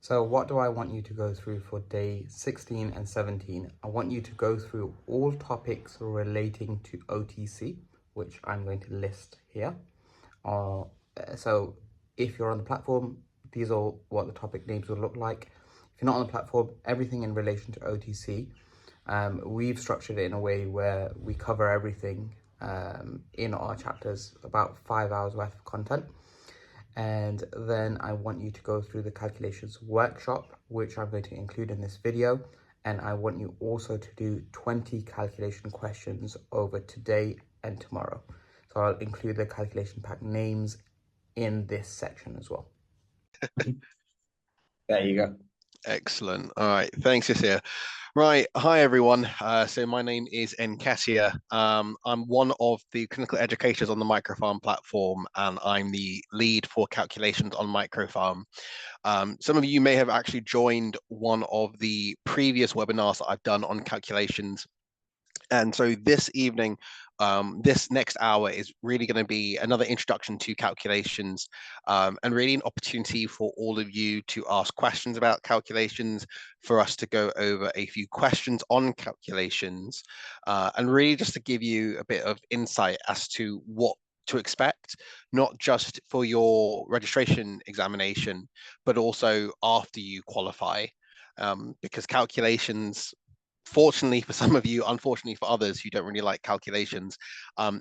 So what do I want you to go through for day 16 and 17? I want you to go through all topics relating to OTC, which I'm going to list here. So if you're on the platform, these are what the topic names will look like. If you're not on the platform, everything in relation to OTC. We've structured it in a way where we cover everything in our chapters, about 5 hours worth of content. And then I want you to go through the calculations workshop, which I'm going to include in this video. And I want you also to do 20 calculation questions over today and tomorrow. So I'll include the calculation pack names in this section as well. There you go. Excellent. All right. Thanks, Yasir. Right. Hi, everyone. So my name is Nkasia. I'm one of the clinical educators on the MicroPharm platform, and I'm the lead for calculations on MicroPharm. Some of you may have actually joined one of the previous webinars that I've done on calculations. And so this evening, this next hour is really going to be another introduction to calculations, and really an opportunity for all of you to ask questions about calculations, for us to go over a few questions on calculations, and really just to give you a bit of insight as to what to expect, not just for your registration examination, but also after you qualify, because calculations, fortunately for some of you, unfortunately for others who don't really like calculations,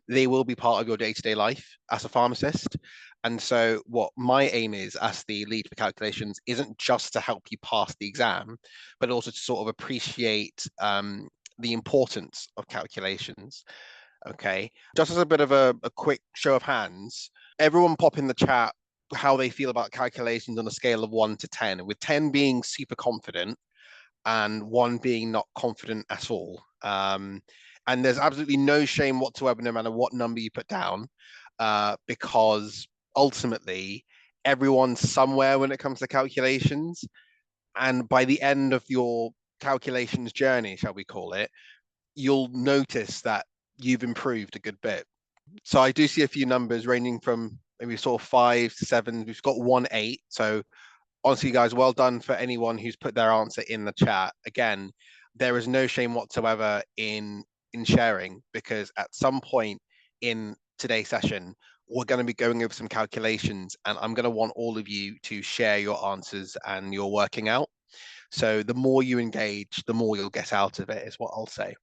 they will be part of your day-to-day life as a pharmacist. And so what my aim is as the lead for calculations isn't just to help you pass the exam, but also to sort of appreciate the importance of calculations. Okay, just as a bit of a quick show of hands, everyone pop in the chat how they feel about calculations on a scale of 1 to 10, with 10 being super confident and 1 being not confident at all. And there's absolutely no shame whatsoever, no matter what number you put down, because ultimately everyone's somewhere when it comes to calculations. And by the end of your calculations journey, shall we call it, you'll notice that you've improved a good bit. So I do see a few numbers ranging from maybe sort of 5 to 7. We've got 1 8. So honestly, guys, well done for anyone who's put their answer in the chat. Again, there is no shame whatsoever in sharing, because at some point in today's session, we're going to be going over some calculations, and I'm going to want all of you to share your answers and your working out. So the more you engage, the more you'll get out of it, is what I'll say.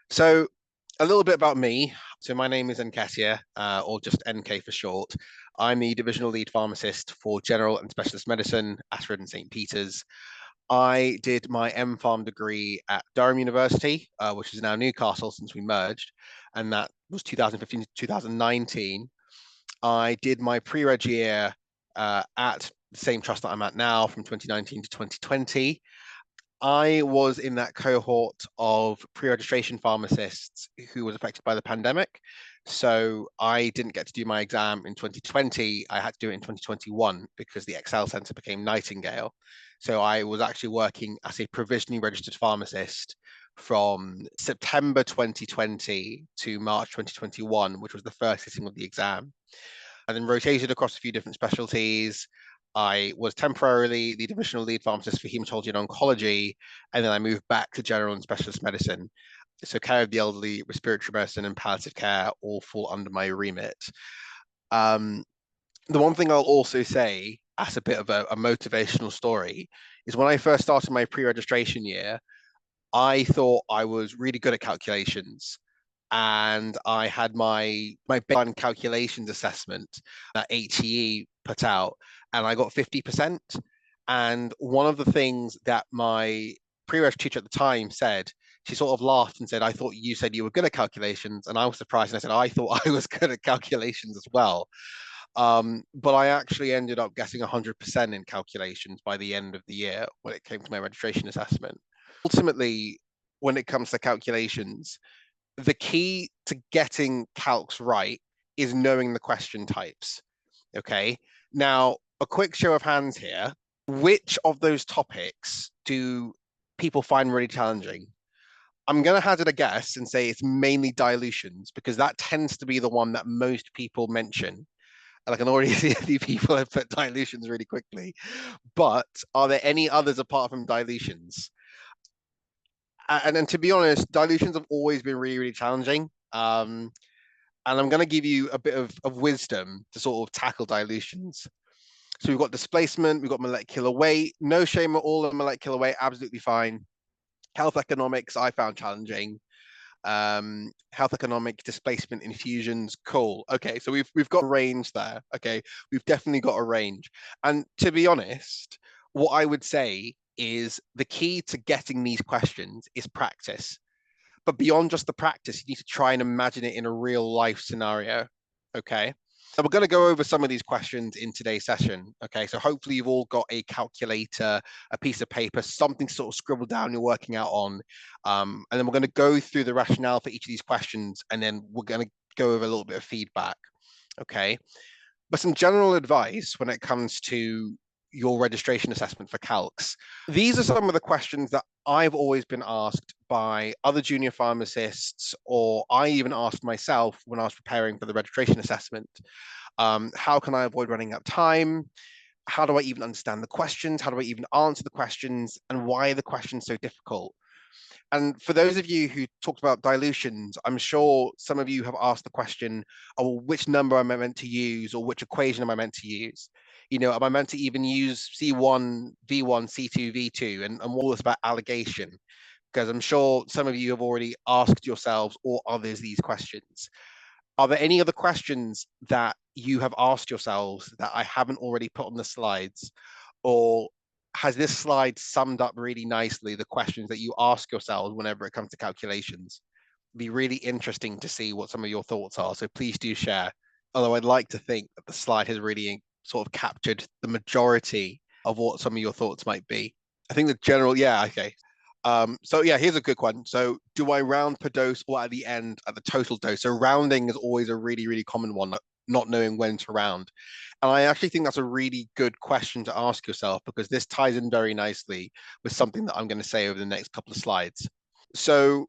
So a little bit about me. So my name is Nkasia, or just NK for short. I'm the divisional lead pharmacist for general and specialist medicine, Ashford and St. Peter's. I did my MPharm degree at Durham University, which is now Newcastle since we merged, and that was 2015 to 2019. I did my pre-reg year at the same trust that I'm at now from 2019 to 2020. I was in that cohort of pre-registration pharmacists who was affected by the pandemic. So I didn't get to do my exam in 2020. I had to do it in 2021 because the Excel Centre became Nightingale. So I was actually working as a provisionally registered pharmacist from September 2020 to March 2021, which was the first sitting of the exam. And then rotated across a few different specialties. I was temporarily the divisional lead pharmacist for hematology and oncology, and then I moved back to general and specialist medicine. So care of the elderly, respiratory medicine, and palliative care all fall under my remit. The one thing I'll also say, as a bit of a motivational story, is when I first started my pre-registration year, I thought I was really good at calculations, and I had my baseline calculations assessment that HEE put out, and I got 50%. And one of the things that my pre-reg teacher at the time said, she sort of laughed and said, "I thought you said you were good at calculations." And I was surprised, and I said, "I thought I was good at calculations as well." But I actually ended up getting 100% in calculations by the end of the year when it came to my registration assessment. Ultimately, when it comes to calculations, the key to getting calcs right is knowing the question types. Okay. Now, a quick show of hands here. Which of those topics do people find really challenging? I'm going to hazard a guess and say it's mainly dilutions, because that tends to be the one that most people mention. And I can already see a few people have put dilutions really quickly. But are there any others apart from dilutions? And to be honest, dilutions have always been really, really challenging. And I'm going to give you a bit of wisdom to sort of tackle dilutions. So we've got displacement, we've got molecular weight. No shame at all in molecular weight, absolutely fine. Health economics, I found challenging. Health economic displacement infusions, cool. Okay, so we've got a range there. Okay, we've definitely got a range. And to be honest, what I would say is the key to getting these questions is practice. But beyond just the practice, you need to try and imagine it in a real life scenario. Okay. So we're going to go over some of these questions in today's session. Okay. So hopefully you've all got a calculator, a piece of paper, something to sort of scribble down you're working out on. And then we're going to go through the rationale for each of these questions. And then we're going to go over a little bit of feedback. Okay. But some general advice when it comes to your registration assessment for calcs. These are some of the questions that I've always been asked by other junior pharmacists, or I even asked myself when I was preparing for the registration assessment. How can I avoid running out of time? How do I even understand the questions? How do I even answer the questions? And why are the questions so difficult? And for those of you who talked about dilutions, I'm sure some of you have asked the question, oh, which number am I meant to use, or which equation am I meant to use? You know, am I meant to even use C1, V1, C2, V2, and all this about alligation? Because I'm sure some of you have already asked yourselves or others these questions. Are there any other questions that you have asked yourselves that I haven't already put on the slides? Or has this slide summed up really nicely the questions that you ask yourselves whenever it comes to calculations? It'd be really interesting to see what some of your thoughts are. So please do share. Although I'd like to think that the slide has really sort of captured the majority of what some of your thoughts might be. I think the general, yeah, okay. So yeah, here's a good one. So do I round per dose or at the end at the total dose? So rounding is always a really, really common one, not knowing when to round. And I actually think that's a really good question to ask yourself because this ties in very nicely with something that I'm going to say over the next couple of slides. So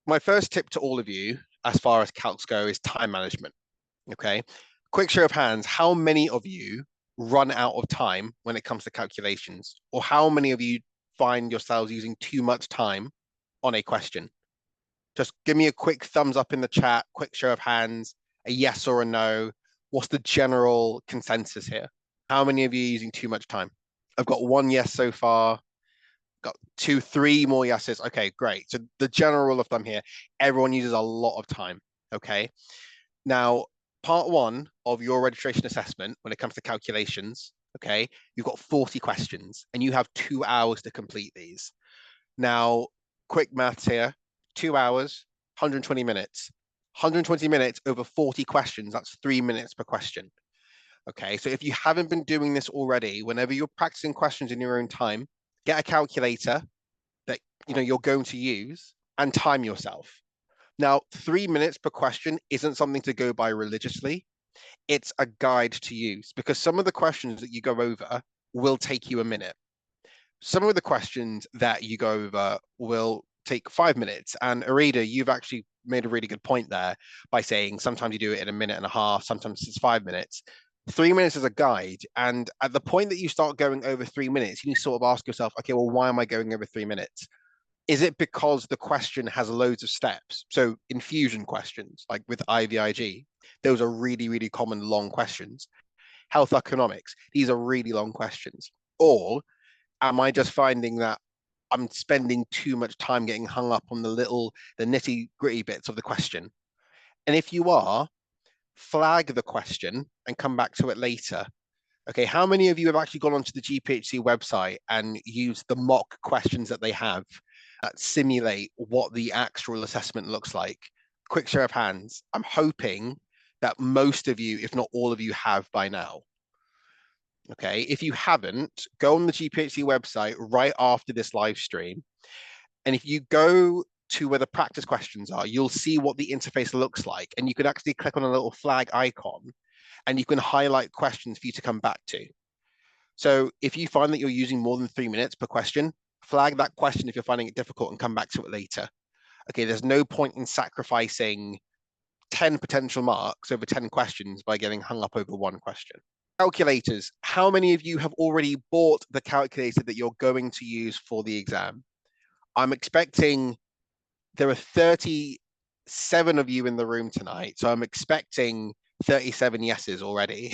my first tip to all of you, as far as calcs go, is time management. Okay. Quick show of hands, how many of you run out of time when it comes to calculations? Or how many of you find yourselves using too much time on a question? Just give me a quick thumbs up in the chat, quick show of hands, a yes or a no. What's the general consensus here? How many of you are using too much time? I've got one yes so far. Got two, three more yeses. Okay, great. So the general rule of thumb here, everyone uses a lot of time. Okay. Now, part one of your registration assessment, when it comes to calculations, okay, you've got 40 questions and you have 2 hours to complete these. Now, quick maths here, 2 hours, 120 minutes. 120 minutes over 40 questions, that's 3 minutes per question. Okay, so if you haven't been doing this already, whenever you're practicing questions in your own time, get a calculator that you're going to use and time yourself. Now, 3 minutes per question isn't something to go by religiously. It's a guide to use because some of the questions that you go over will take you a minute. Some of the questions that you go over will take 5 minutes. And Arida, you've actually made a really good point there by saying sometimes you do it in a minute and a half, sometimes it's 5 minutes. 3 minutes is a guide. And at the point that you start going over 3 minutes, you need to sort of ask yourself, okay, well, why am I going over 3 minutes? Is it because the question has loads of steps? So infusion questions, like with IVIG, those are really, really common long questions. Health economics, these are really long questions. Or am I just finding that I'm spending too much time getting hung up on the nitty gritty bits of the question? And if you are, flag the question and come back to it later. Okay, how many of you have actually gone onto the GPhC website and used the mock questions that they have that simulate what the actual assessment looks like? Quick show of hands. I'm hoping that most of you, if not all of you, have by now. Okay, if you haven't, go on the GPhC website right after this live stream. And if you go to where the practice questions are, you'll see what the interface looks like. And you can actually click on a little flag icon and you can highlight questions for you to come back to. So if you find that you're using more than 3 minutes per question, flag that question if you're finding it difficult and come back to it later. Okay, there's no point in sacrificing 10 potential marks over 10 questions by getting hung up over one question. Calculators. How many of you have already bought the calculator that you're going to use for the exam? I'm expecting there are 37 of you in the room tonight, so I'm expecting 37 yeses already.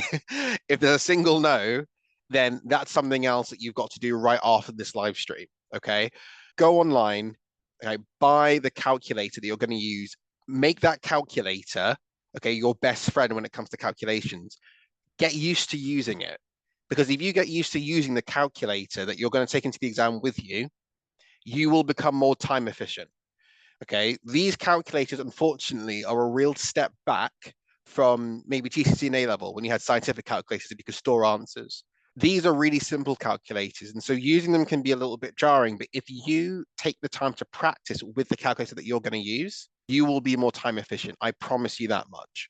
If there's a single no, then that's something else that you've got to do right after this live stream, okay? Go online, okay, buy the calculator that you're going to use, make that calculator, okay, your best friend when it comes to calculations. Get used to using it, because if you get used to using the calculator that you're going to take into the exam with you, you will become more time efficient. Okay, these calculators, unfortunately, are a real step back from maybe GCSE and A level when you had scientific calculators and you could store answers. These are really simple calculators, and so using them can be a little bit jarring. But if you take the time to practice with the calculator that you're going to use, you will be more time efficient. I promise you that much.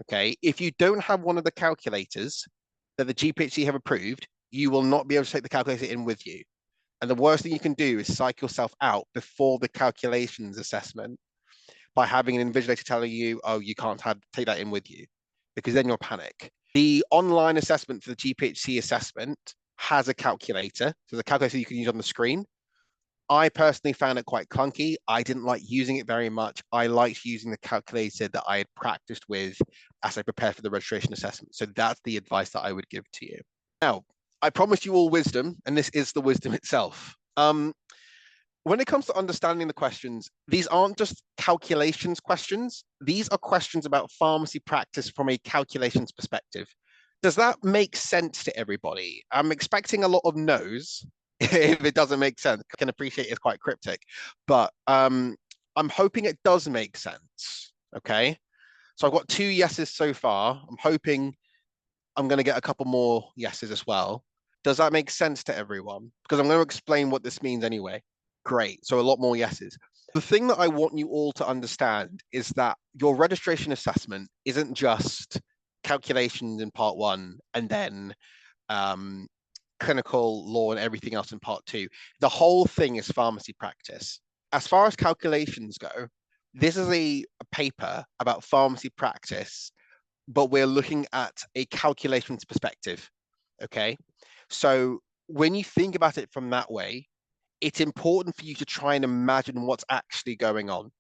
Okay, if you don't have one of the calculators that the GPhC have approved, you will not be able to take the calculator in with you. And the worst thing you can do is psych yourself out before the calculations assessment by having an invigilator telling you, oh, you can't take that in with you, because then you'll panic. The online assessment for the GPhC assessment has a calculator. So the calculator you can use on the screen. I personally found it quite clunky. I didn't like using it very much. I liked using the calculator that I had practiced with as I prepared for the registration assessment. So that's the advice that I would give to you. Now, I promised you all wisdom, and this is the wisdom itself. When it comes to understanding the questions, these aren't just calculations questions. These are questions about pharmacy practice from a calculations perspective. Does that make sense to everybody? I'm expecting a lot of no's if it doesn't make sense. I can appreciate it's quite cryptic, but I'm hoping it does make sense, okay? So I've got 2 yeses so far. I'm hoping I'm going to get a couple more yeses as well. Does that make sense to everyone? Because I'm going to explain what this means anyway. Great. So a lot more yeses. The thing that I want you all to understand is that your registration assessment isn't just calculations in part 1 and then clinical law and everything else in part 2. The whole thing is pharmacy practice. As far as calculations go, this is a paper about pharmacy practice, but we're looking at a calculations perspective, okay? So when you think about it from that way, it's important for you to try and imagine what's actually going on.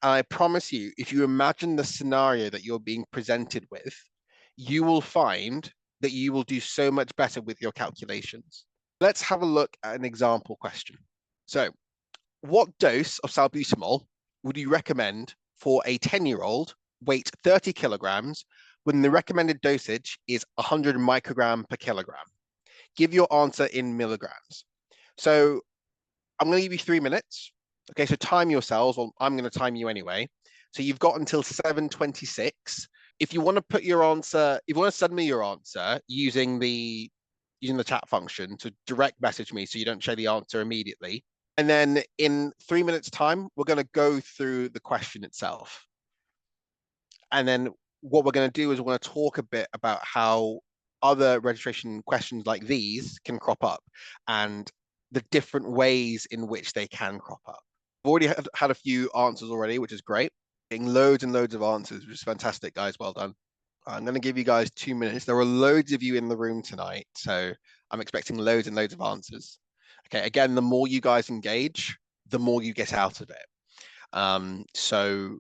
And I promise you, if you imagine the scenario that you're being presented with, you will find that you will do so much better with your calculations. Let's have a look at an example question. So, what dose of salbutamol would you recommend for a 10-year-old, weight 30 kilograms, when the recommended dosage is 100 microgram per kilogram? Give your answer in milligrams. So I'm going to give you 3 minutes. Okay, so time yourselves. Well, I'm going to time you anyway. So you've got until 7:26. If you want to put your answer, if you want to send me your answer using the chat function to direct message me so you don't show the answer immediately. And then in 3 minutes time, we're going to go through the question itself. And then what we're going to do is we're going to talk a bit about how other registration questions like these can crop up and the different ways in which they can crop up. I've already had a few answers already, which is great. Getting loads and loads of answers, which is fantastic, guys. Well done. I'm going to give you guys 2 minutes. There are loads of you in the room tonight, so I'm expecting loads and loads of answers. Okay, again, the more you guys engage, the more you get out of it. So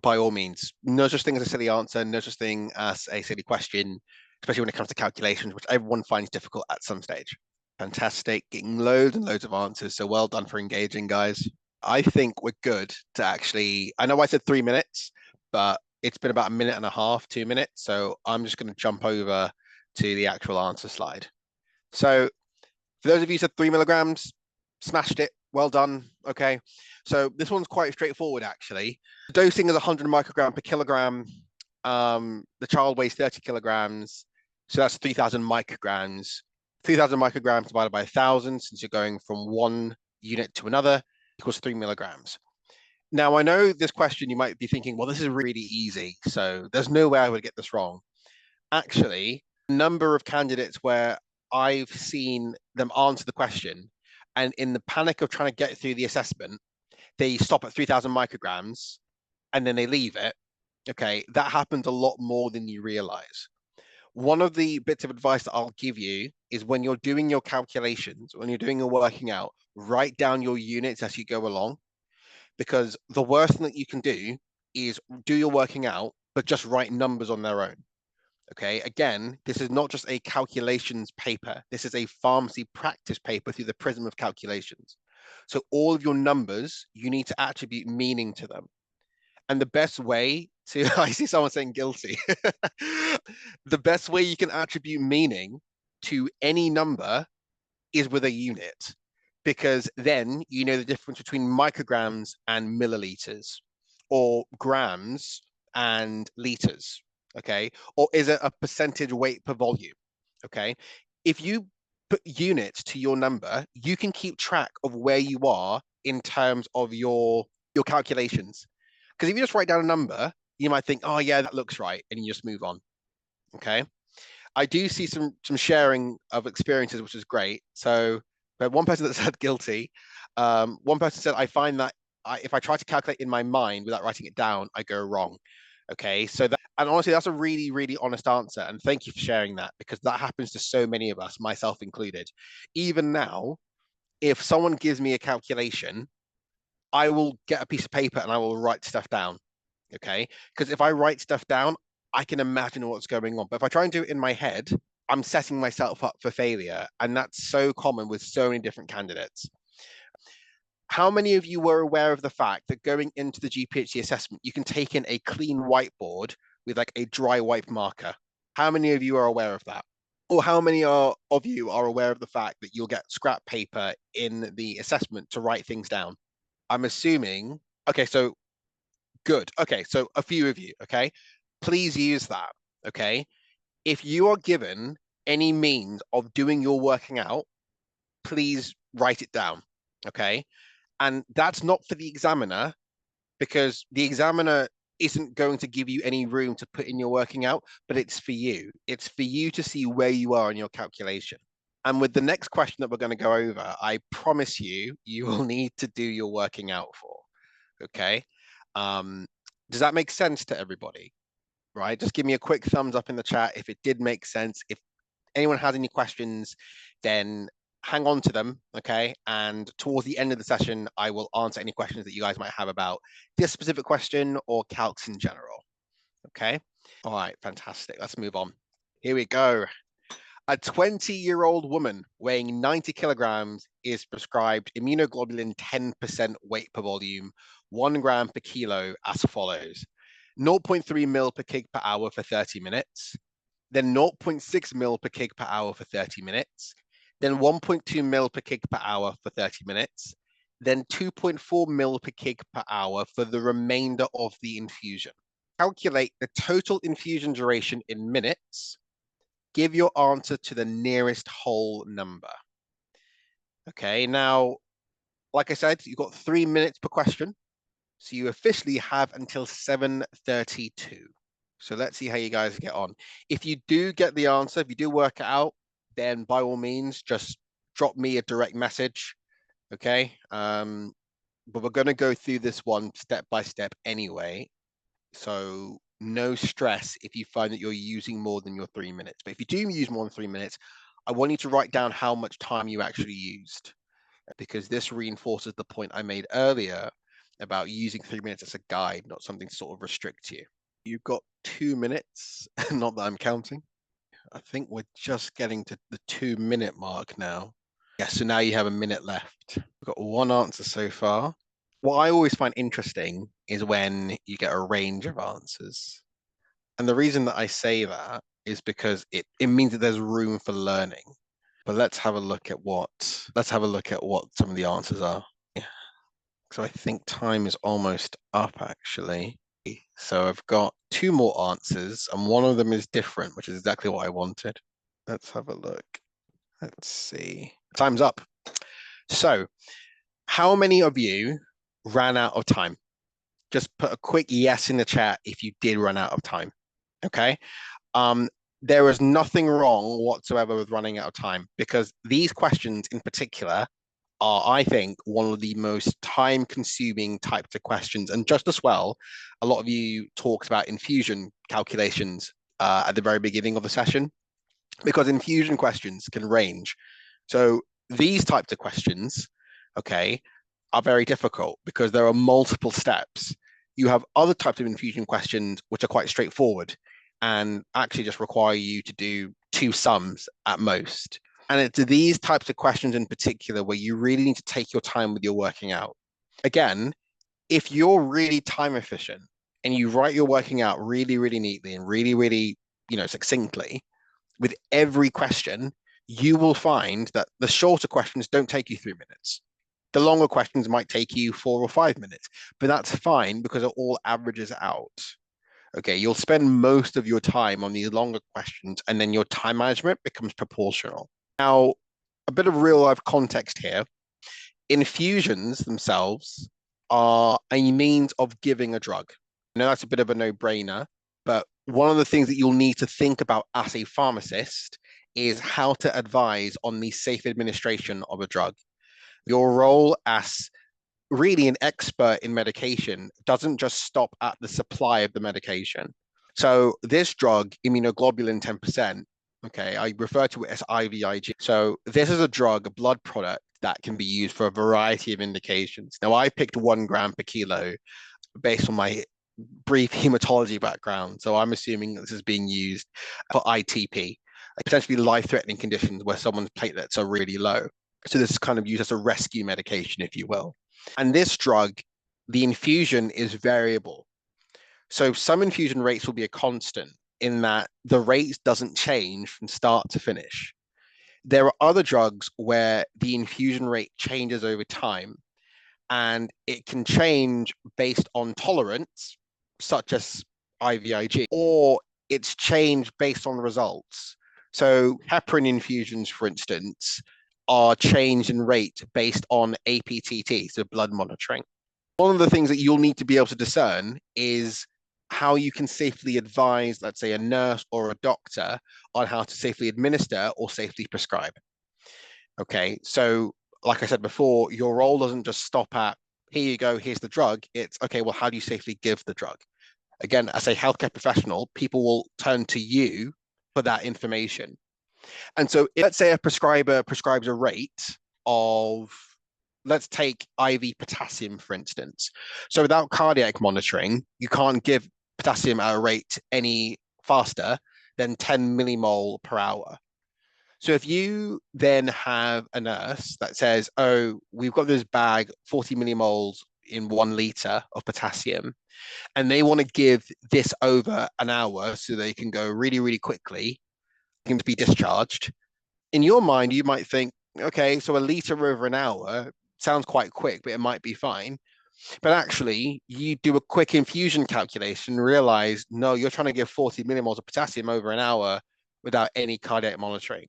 by all means, no such thing as a silly answer, no such thing as a silly question, especially when it comes to calculations, which everyone finds difficult at some stage. Fantastic, getting loads and loads of answers. So well done for engaging, guys. I think we're good to actually, I know I said 3 minutes, but it's been about 1.5 minutes, 2 minutes. So I'm just going to jump over to the actual answer slide. So for those of you who said 3 milligrams, smashed it. Well done. Okay. So this one's quite straightforward, actually. The dosing is 100 microgram per kilogram. The child weighs 30 kilograms. So that's 3,000 micrograms. 3,000 micrograms divided by 1,000, since you're going from one unit to another, equals 3 milligrams. Now, I know this question, you might be thinking, well, this is really easy, so there's no way I would get this wrong. Actually, a number of candidates where I've seen them answer the question, and in the panic of trying to get through the assessment, they stop at 3,000 micrograms and then they leave it. Okay, that happens a lot more than you realize. One of the bits of advice that I'll give you is when you're doing your calculations, when you're doing your working out, write down your units as you go along, because the worst thing that you can do is do your working out, but just write numbers on their own. Okay, again, this is not just a calculations paper. This is a pharmacy practice paper through the prism of calculations. So all of your numbers, you need to attribute meaning to them. And the best way to, I see someone saying guilty. The best way you can attribute meaning to any number is with a unit, because then you know the difference between micrograms and milliliters, or grams and liters. Okay. Or is it a percentage weight per volume? Okay. If you put units to your number, you can keep track of where you are in terms of your calculations. Because if you just write down a number, you might think, oh yeah, that looks right, and you just move on. Okay. I do see some sharing of experiences, which is great. So, but one person that said guilty. One person said, I find that if I try to calculate in my mind without writing it down, I go wrong. Okay, so that, and honestly, that's a really, really honest answer. And thank you for sharing that, because that happens to so many of us, myself included. Even now, if someone gives me a calculation, I will get a piece of paper and I will write stuff down. Okay, because if I write stuff down, I can imagine what's going on. But if I try and do it in my head, I'm setting myself up for failure. And that's so common with so many different candidates. How many of you were aware of the fact that going into the GPhC assessment, you can take in a clean whiteboard with like a dry wipe marker? How many of you are aware of that? Or how many of you are aware of the fact that you'll get scrap paper in the assessment to write things down? I'm assuming, okay, so good. Okay, so a few of you, okay? Please use that, okay? If you are given any means of doing your working out, please write it down, okay? And that's not for the examiner, because the examiner isn't going to give you any room to put in your working out, but it's for you. It's for you to see where you are in your calculation. And with the next question that we're going to go over, I promise you, you will need to do your working out for, okay? Does that make sense to everybody? Right? Just give me a quick thumbs up in the chat if it did make sense. If anyone has any questions, then hang on to them, okay? And towards the end of the session, I will answer any questions that you guys might have about this specific question or calcs in general, okay? All right, fantastic. Let's move on. Here we go. A 20-year-old woman weighing 90 kilograms is prescribed immunoglobulin 10% weight per volume, 1 gram per kilo, as follows: 0.3 mil per kg per hour for 30 minutes, then 0.6 mil per kg per hour for 30 minutes, then 1.2 mil per kg per hour for 30 minutes, then 2.4 mil per kg per hour for the remainder of the infusion. Calculate the total infusion duration in minutes. Give your answer to the nearest whole number. Okay, now, like I said, you've got 3 minutes per question. So you officially have until 7:32. So let's see how you guys get on. If you do get the answer, if you do work it out, then by all means, just drop me a direct message. Okay. But we're going to go through this one step by step anyway. So no stress if you find that you're using more than your 3 minutes. But if you do use more than 3 minutes, I want you to write down how much time you actually used, because this reinforces the point I made earlier about using 3 minutes as a guide, not something to sort of restrict you. You've got 2 minutes, not that I'm counting. I think we're just getting to the 2-minute mark now. Yeah, so now you have a minute left. We've got one answer so far. What I always find interesting is when you get a range of answers. And the reason that I say that is because it means that there's room for learning. But let's have a look at what some of the answers are. Yeah. So I think time is almost up, actually. So I've got 2 more answers, and one of them is different, which is exactly what I wanted. Let's have a look. Let's see. Time's up. So how many of you ran out of time? Just put a quick yes in the chat if you did run out of time. Okay. There is nothing wrong whatsoever with running out of time, because these questions in particular are, I think, one of the most time-consuming types of questions. And just as well, a lot of you talked about infusion calculations at the very beginning of the session, because infusion questions can range. So these types of questions, okay, are very difficult because there are multiple steps. You have other types of infusion questions which are quite straightforward and actually just require you to do 2 sums at most. And it's these types of questions in particular where you really need to take your time with your working out. Again, if you're really time efficient and you write your working out really, really neatly and really, really, succinctly, with every question, you will find that the shorter questions don't take you 3 minutes. The longer questions might take you 4 or 5 minutes, but that's fine because it all averages out. Okay, you'll spend most of your time on these longer questions, and then your time management becomes proportional. Now, a bit of real life context here. Infusions themselves are a means of giving a drug. I know that's a bit of a no-brainer, but one of the things that you'll need to think about as a pharmacist is how to advise on the safe administration of a drug. Your role as really an expert in medication doesn't just stop at the supply of the medication. So this drug, immunoglobulin 10%, okay, I refer to it as IVIG. So this is a drug, a blood product that can be used for a variety of indications. Now, I picked 1 gram per kilo based on my brief hematology background. So I'm assuming this is being used for ITP, potentially life-threatening conditions where someone's platelets are really low. So this is kind of used as a rescue medication, if you will. And this drug, the infusion is variable. So some infusion rates will be a constant in that the rate doesn't change from start to finish. There are other drugs where the infusion rate changes over time, and it can change based on tolerance, such as IVIG, or it's changed based on results. So heparin infusions, for instance, are changed in rate based on APTT, so blood monitoring. One of the things that you'll need to be able to discern is how you can safely advise, let's say, a nurse or a doctor on how to safely administer or safely prescribe. Okay, so like I said before, your role doesn't just stop at, here you go, here's the drug. It's, okay, well, how do you safely give the drug? Again, as a healthcare professional, people will turn to you for that information. And so let's say a prescriber prescribes a rate of, let's take IV potassium, for instance. So without cardiac monitoring, you can't give potassium at a rate any faster than 10 millimole per hour. So if you then have a nurse that says, oh, we've got this bag, 40 millimoles in 1 liter of potassium, and they want to give this over an hour so they can go really, really quickly, to be discharged. In your mind, you might think, okay, so a liter over an hour sounds quite quick, but it might be fine. But actually, you do a quick infusion calculation and realize, no, you're trying to give 40 millimoles of potassium over an hour without any cardiac monitoring.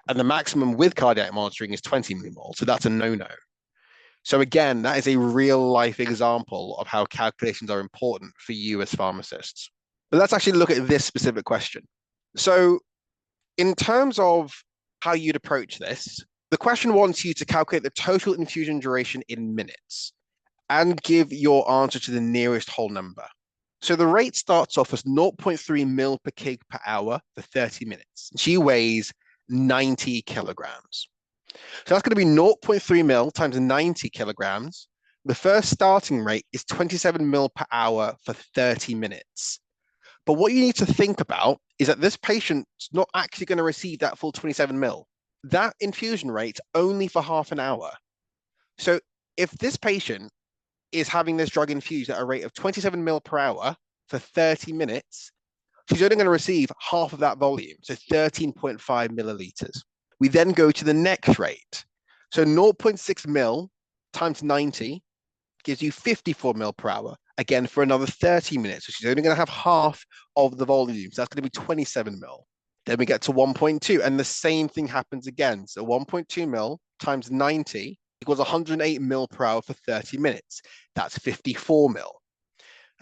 And the maximum with cardiac monitoring is 20 millimoles. So that's a no-no. So again, that is a real life example of how calculations are important for you as pharmacists. But let's actually look at this specific question. So in terms of how you'd approach this, the question wants you to calculate the total infusion duration in minutes and give your answer to the nearest whole number. So the rate starts off as 0.3 mil per kg per hour for 30 minutes. She weighs 90 kilograms. So that's going to be 0.3 mil times 90 kilograms. The first starting rate is 27 mil per hour for 30 minutes. But what you need to think about is that this patient's not actually going to receive that full 27 mil. That infusion rate's only for half an hour. So if this patient is having this drug infused at a rate of 27 mil per hour for 30 minutes, she's only going to receive half of that volume, so 13.5 milliliters. We then go to the next rate. So 0.6 mil times 90 gives you 54 mil per hour, again for another 30 minutes. So she's only going to have half of the volume. So that's going to be 27 mil. Then we get to 1.2, and the same thing happens again. So 1.2 mil times 90 equals 108 mil per hour for 30 minutes. That's 54 mil.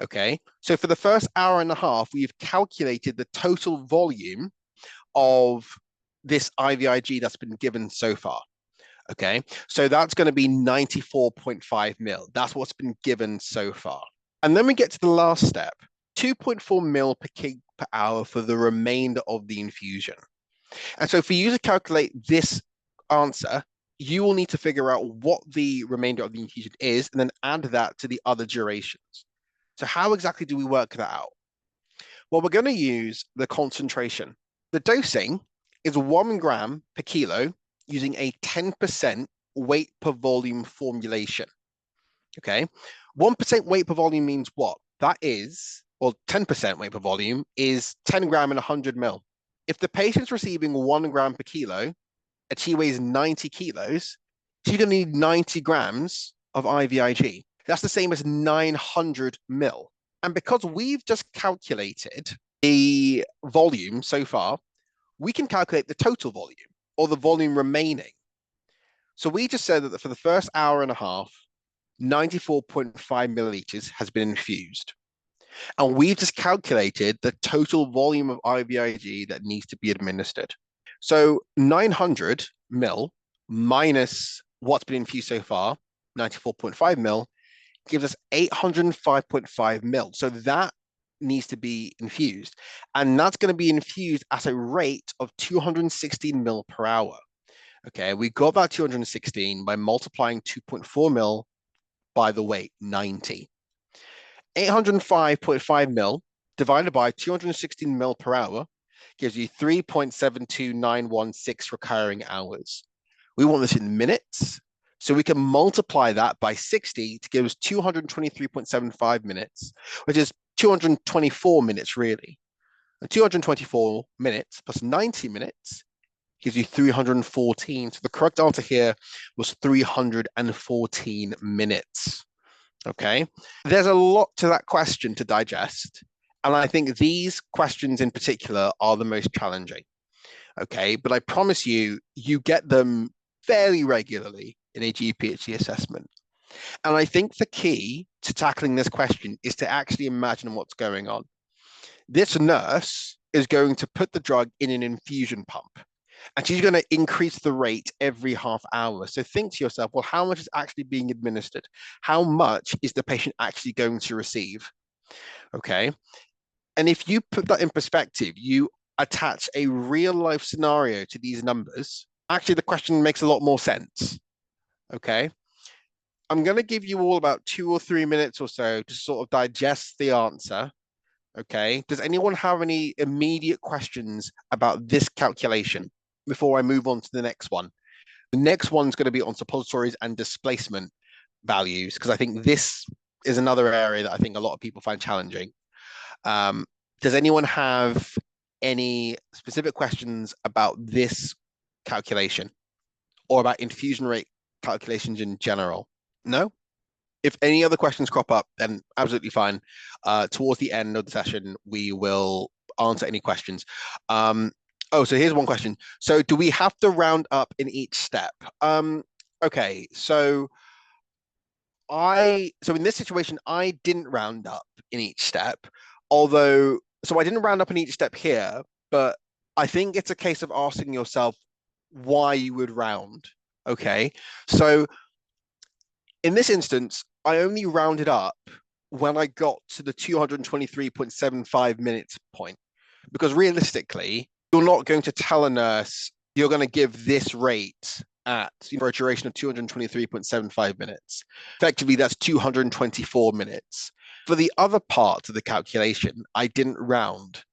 Okay, so for the first hour and a half, we've calculated the total volume of this IVIG that's been given so far. Okay, so that's going to be 94.5 mil. That's what's been given so far. And then we get to the last step, 2.4 mil per kg per hour for the remainder of the infusion. And so for you to calculate this answer, you will need to figure out what the remainder of the infusion is and then add that to the other durations. So how exactly do we work that out? Well, we're going to use the concentration. The dosing is 1 gram per kilo using a 10% weight per volume formulation. Okay, 1% weight per volume means what? That is, well, 10% weight per volume is 10 gram and 100 mil. If the patient's receiving 1 gram per kilo and she weighs 90 kilos, she's going to need 90 grams of IVIG. That's the same as 900 mil. And because we've just calculated the volume so far, we can calculate the total volume or the volume remaining. So we just said that for the first hour and a half, 94.5 milliliters has been infused. And we've just calculated the total volume of IVIG that needs to be administered. So 900 mil minus what's been infused so far, 94.5 mil, gives us 805.5 mil. So that needs to be infused. And that's going to be infused at a rate of 216 mil per hour. Okay, we got that 216 by multiplying 2.4 mil by the weight, 90. 805.5 mil divided by 216 mil per hour gives you 3.72916 recurring hours. We want this in minutes, so we can multiply that by 60 to give us 223.75 minutes, which is 224 minutes really. And 224 minutes plus 90 minutes gives you 314. So the correct answer here was 314 minutes. Okay, there's a lot to that question to digest. And I think these questions in particular are the most challenging. Okay, but I promise you, you get them fairly regularly in a GPhC assessment. And I think the key to tackling this question is to actually imagine what's going on. This nurse is going to put the drug in an infusion pump, and she's going to increase the rate every half hour. So think to yourself, well, how much is actually being administered? How much is the patient actually going to receive? Okay. And if you put that in perspective, you attach a real life scenario to these numbers, actually the question makes a lot more sense. Okay. I'm going to give you all about 2 or 3 minutes or so to sort of digest the answer. Okay. Does anyone have any immediate questions about this calculation before I move on to the next one? The next one's going to be on suppositories and displacement values, because I think this is another area that I think a lot of people find challenging. Does anyone have any specific questions about this calculation or about infusion rate calculations in general? No? If any other questions crop up, then absolutely fine. Towards the end of the session, we will answer any questions. So here's one question. So do we have to round up in each step? Okay, so in this situation, I didn't round up in each step, so I didn't round up in each step here, but I think it's a case of asking yourself why you would round. Okay, so in this instance, I only rounded up when I got to the 223.75 minutes point, because realistically, you're not going to tell a nurse you're going to give this rate for a duration of 223.75 minutes. Effectively, that's 224 minutes. For the other parts of the calculation, I didn't round.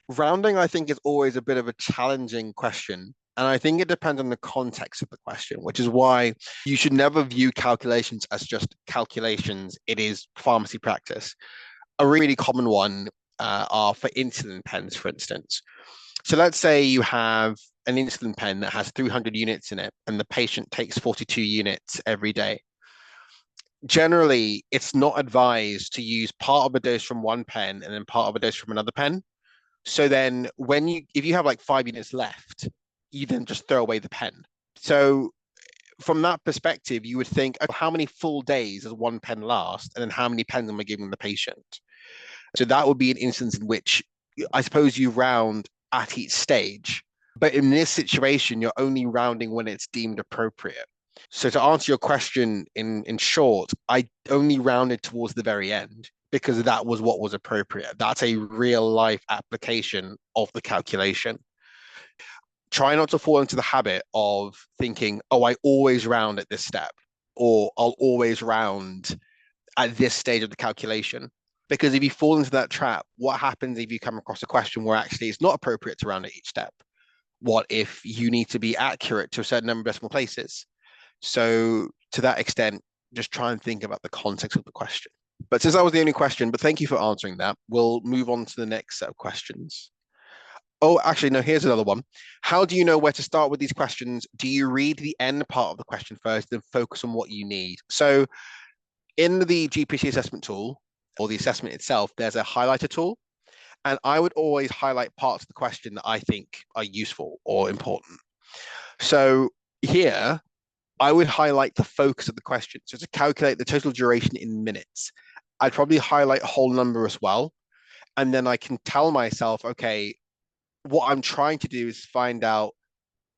Rounding, I think, is always a bit of a challenging question. And I think it depends on the context of the question, which is why you should never view calculations as just calculations. It is pharmacy practice. A really common one are for insulin pens, for instance. So let's say you have an insulin pen that has 300 units in it, and the patient takes 42 units every day. Generally, it's not advised to use part of a dose from one pen and then part of a dose from another pen. So then if you have like 5 units left, you then just throw away the pen. So from that perspective, you would think, okay, how many full days does one pen last? And then how many pens am I giving the patient? So that would be an instance in which I suppose you round at each stage. But in this situation, you're only rounding when it's deemed appropriate. So to answer your question in short, I only rounded towards the very end because that was what was appropriate. That's a real life application of the calculation. Try not to fall into the habit of thinking, oh, I always round at this step, or I'll always round at this stage of the calculation. Because if you fall into that trap, what happens if you come across a question where actually it's not appropriate to round at each step? What if you need to be accurate to a certain number of decimal places? So to that extent, just try and think about the context of the question. But since that was the only question, but thank you for answering that, we'll move on to the next set of questions. Oh, actually, no, here's another one. How do you know where to start with these questions? Do you read the end part of the question first, then focus on what you need? So in the GPhC assessment tool, or the assessment itself, there's a highlighter tool. And I would always highlight parts of the question that I think are useful or important. So here, I would highlight the focus of the question. So to calculate the total duration in minutes, I'd probably highlight a whole number as well. And then I can tell myself, okay, what I'm trying to do is find out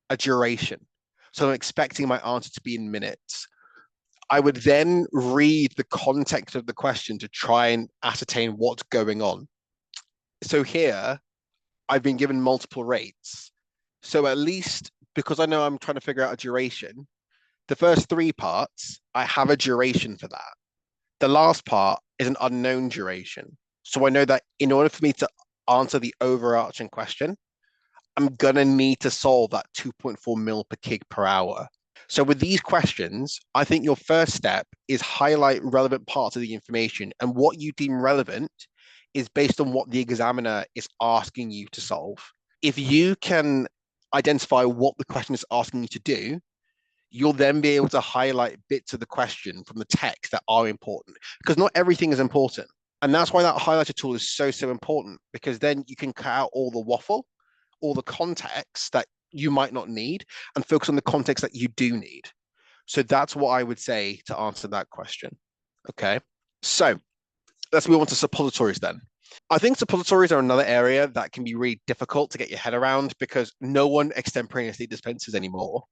a duration. So I'm expecting my answer to be in minutes. I would then read the context of the question to try and ascertain what's going on. So here, I've been given multiple rates. So at least because I know I'm trying to figure out a duration, the first three parts, I have a duration for that. The last part is an unknown duration. So I know that in order for me to answer the overarching question, I'm going to need to solve that 2.4 mil per kg per hour. So with these questions, I think your first step is highlight relevant parts of the information, and what you deem relevant is based on what the examiner is asking you to solve. If you can identify what the question is asking you to do, you'll then be able to highlight bits of the question from the text that are important, because not everything is important. And that's why that highlighter tool is so important, because then you can cut out all the waffle, all the context that you might not need, and focus on the context that you do need. So that's what I would say to answer that question. Okay, so let's move on to suppositories then. I think suppositories are another area that can be really difficult to get your head around because no one extemporaneously dispenses anymore.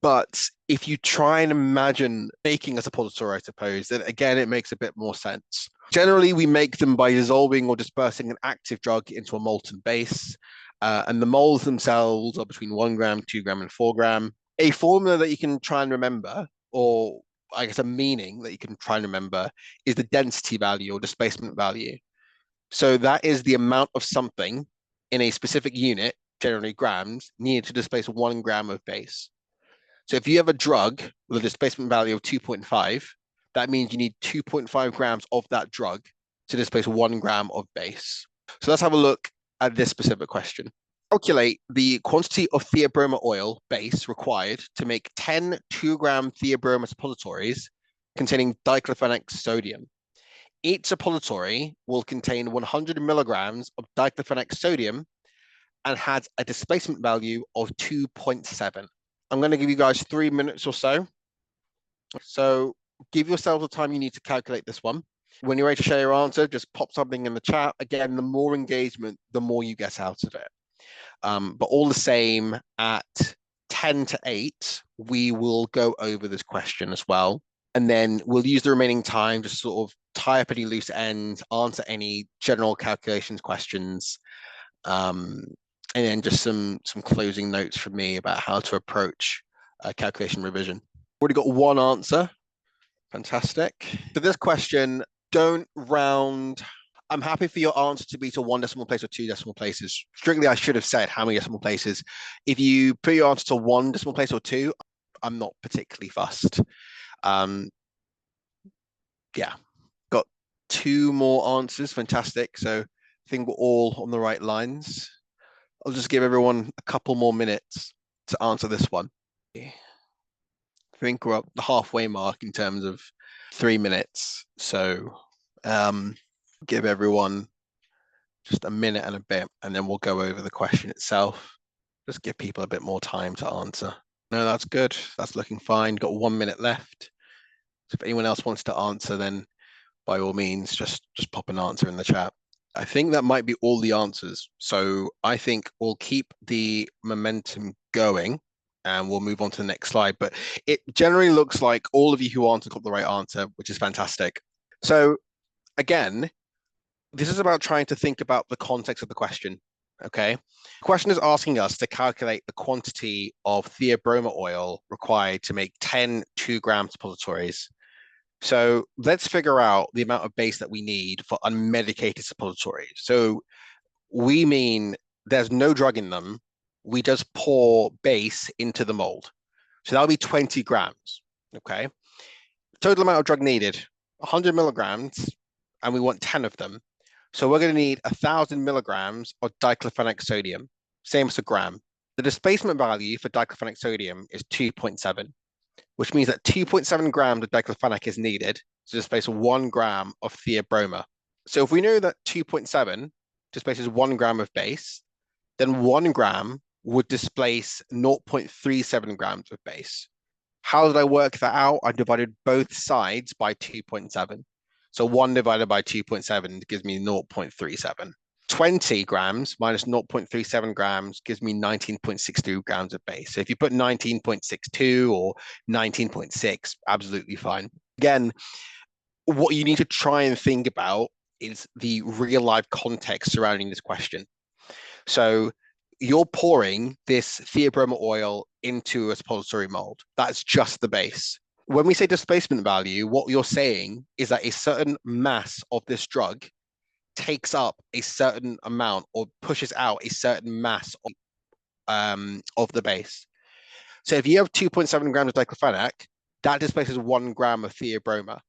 But if you try and imagine making a suppository, I suppose, then again, it makes a bit more sense. Generally, we make them by dissolving or dispersing an active drug into a molten base. And the moles themselves are between 1 gram, 2 gram, and 4 gram. A formula that you can try and remember, or I guess a meaning that you can try and remember, is the density value or displacement value. So that is the amount of something in a specific unit, generally grams, needed to displace 1 gram of base. So if you have a drug with a displacement value of 2.5, that means you need 2.5 grams of that drug to displace 1 gram of base. So let's have a look at this specific question. Calculate the quantity of theobromine oil base required to make 10 2-gram theobromine suppositories containing diclofenac sodium. Each suppository will contain 100 milligrams of diclofenac sodium and has a displacement value of 2.7. I'm going to give you guys 3 minutes or so. So give yourself the time you need to calculate this one. When you're ready to share your answer, just pop something in the chat. Again, the more engagement, the more you get out of it. But all the same, at 10 to 8, we will go over this question as well. And then we'll use the remaining time to sort of tie up any loose ends, answer any general calculations questions, and then just some closing notes from me about how to approach calculation revision. Already got one answer. Fantastic. For this question, don't round. I'm happy for your answer to be to 1 decimal place or 2 decimal places. Strictly, I should have said how many decimal places. If you put your answer to 1 decimal place or 2, I'm not particularly fussed. Yeah, got 2 more answers. Fantastic. So I think we're all on the right lines. I'll just give everyone a couple more minutes to answer this one. I think we're up the halfway mark in terms of 3 minutes. So give everyone just a minute and a bit, and then we'll go over the question itself. Just give people a bit more time to answer. No, that's good. That's looking fine. Got 1 minute left. So if anyone else wants to answer, then by all means, just pop an answer in the chat. I think that might be all the answers. So I think we'll keep the momentum going and we'll move on to the next slide. But it generally looks like all of you who answered got the right answer, which is fantastic. So again, this is about trying to think about the context of the question. Okay. The question is asking us to calculate the quantity of theobromine oil required to make 10 2-gram suppositories. So let's figure out the amount of base that we need for unmedicated suppositories. So we mean there's no drug in them. We just pour base into the mold. So that'll be 20 grams. Okay. Total amount of drug needed, 100 milligrams, and we want 10 of them. So we're going to need 1,000 milligrams of diclofenac sodium, same as a gram. The displacement value for diclofenac sodium is 2.7, which means that 2.7 grams of diclofenac is needed to displace 1 gram of theobromine. So if we know that 2.7 displaces 1 gram of base, then 1 gram would displace 0.37 grams of base. How did I work that out? I divided both sides by 2.7. So 1 divided by 2.7 gives me 0.37. 20 grams minus 0.37 grams gives me 19.62 grams of base. So if you put 19.62 or 19.6, absolutely fine. Again, what you need to try and think about is the real life context surrounding this question. So you're pouring this theobromine oil into a suppository mold. That's just the base. When we say displacement value, what you're saying is that a certain mass of this drug takes up a certain amount or pushes out a certain mass of the base. So if you have 2.7 grams of diclofenac, that displaces 1 gram of theobromine.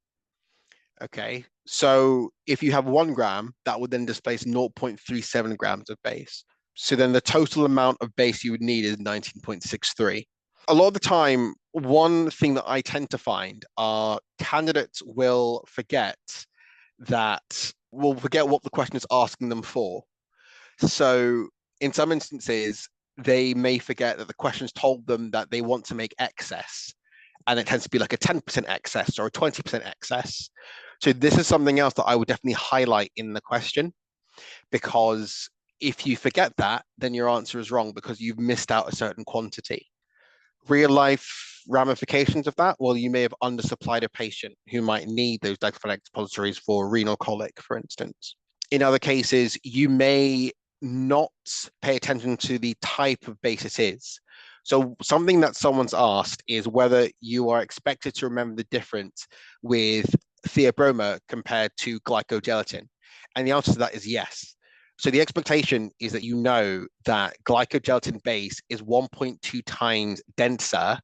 Okay, so if you have 1 gram, that would then displace 0.37 grams of base. So then the total amount of base you would need is 19.63. A lot of the time, one thing that I tend to find are candidates will forget what the question is asking them for. So in some instances, they may forget that the question's told them that they want to make excess, and it tends to be like a 10% excess or a 20% excess. So this is something else that I would definitely highlight in the question, because if you forget that, then your answer is wrong because you've missed out a certain quantity. Real life ramifications of that, well, you may have undersupplied a patient who might need those diclofenac suppositories for renal colic, for instance. In other cases, you may not pay attention to the type of base it is. So something that someone's asked is whether you are expected to remember the difference with theobromine compared to glycogelatin. And the answer to that is yes. So the expectation is that you know that glycogelatin base is 1.2 times denser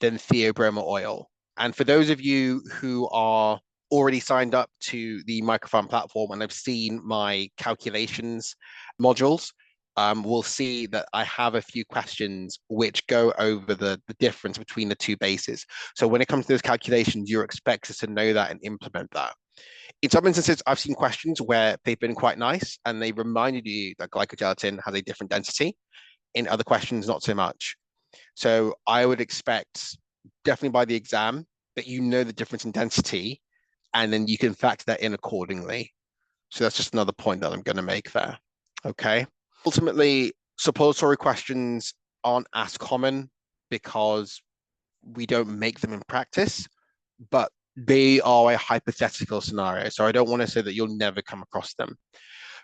than theobromine oil. And for those of you who are already signed up to the MicroPharm platform and have seen my calculations modules, will see that I have a few questions which go over the difference between the two bases. So when it comes to those calculations, you're expected to know that and implement that. In some instances, I've seen questions where they've been quite nice and they reminded you that glycogelatin has a different density. In other questions, not so much. So I would expect definitely by the exam that you know the difference in density, and then you can factor that in accordingly. So that's just another point that I'm going to make there. Okay. Ultimately, suppository questions aren't as common because we don't make them in practice, but they are a hypothetical scenario. So I don't want to say that you'll never come across them.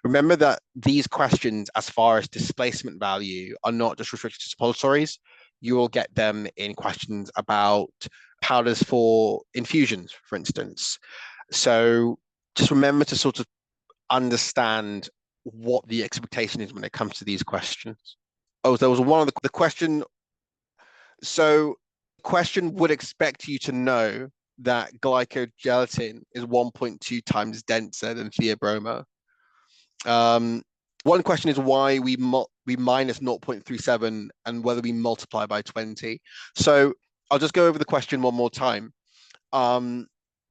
Remember that these questions, as far as displacement value, are not just restricted to suppositories. You will get them in questions about powders for infusions, for instance. So just remember to sort of understand what the expectation is when it comes to these questions. Oh, there was one of the question. So the question would expect you to know that glycogelatin is 1.2 times denser than theobromine. One question is why we minus 0.37 and whether we multiply by 20. So I'll just go over the question one more time. In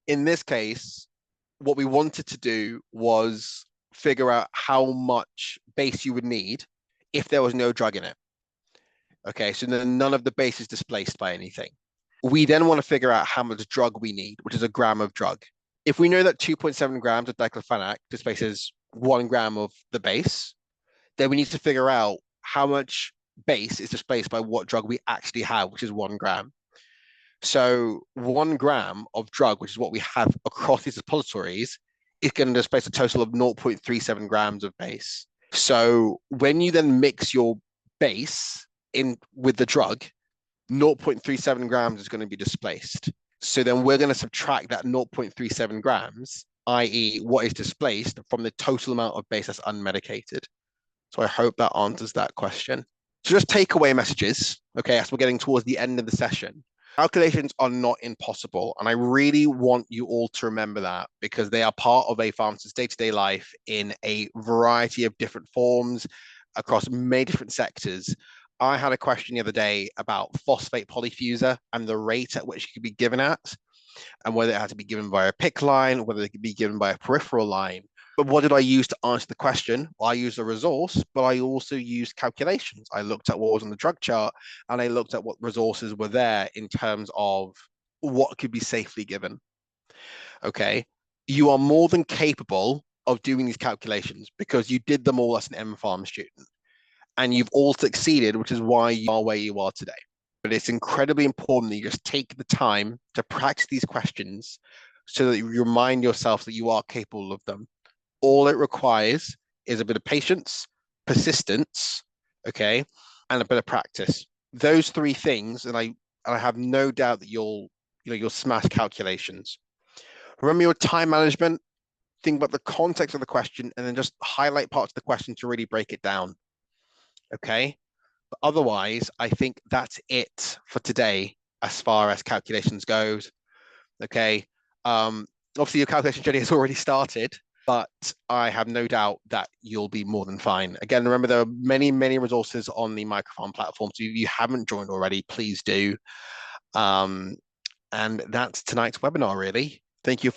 this case, what we wanted to do was figure out how much base you would need if there was no drug in it. Okay, so then none of the base is displaced by anything. We then want to figure out how much drug we need, which is a gram of drug. If we know that 2.7 grams of diclofenac displaces 1 gram of the base, then we need to figure out how much base is displaced by what drug we actually have, which is 1 gram. So 1 gram of drug, which is what we have across these suppositories, is going to displace a total of 0.37 grams of base. So when you then mix your base in with the drug, 0.37 grams is going to be displaced. So then we're going to subtract that 0.37 grams, i.e. what is displaced, from the total amount of base that's unmedicated. So I hope that answers that question. So just takeaway messages, okay, as we're getting towards the end of the session. Calculations are not impossible, and I really want you all to remember that, because they are part of a pharmacist's day-to-day life in a variety of different forms across many different sectors. I had a question the other day about phosphate polyfuser and the rate at which it could be given at, and whether it had to be given by a PICC line, whether it could be given by a peripheral line. But what did I use to answer the question? Well, I used a resource, but I also used calculations. I looked at what was on the drug chart, and I looked at what resources were there in terms of what could be safely given. Okay. You are more than capable of doing these calculations because you did them all as an MPharm student, and you've all succeeded, which is why you are where you are today. But it's incredibly important that you just take the time to practice these questions so that you remind yourself that you are capable of them. All it requires is a bit of patience, persistence, okay, and a bit of practice. Those 3 things, and I have no doubt that you'll smash calculations. Remember your time management. Think about the context of the question, and then just highlight parts of the question to really break it down. Okay. But otherwise, I think that's it for today as far as calculations goes. Okay. Obviously, your calculation journey has already started, but I have no doubt that you'll be more than fine. Again, remember, there are many, many resources on the MicroPharm platform. So if you haven't joined already, please do. And that's tonight's webinar, really. Thank you.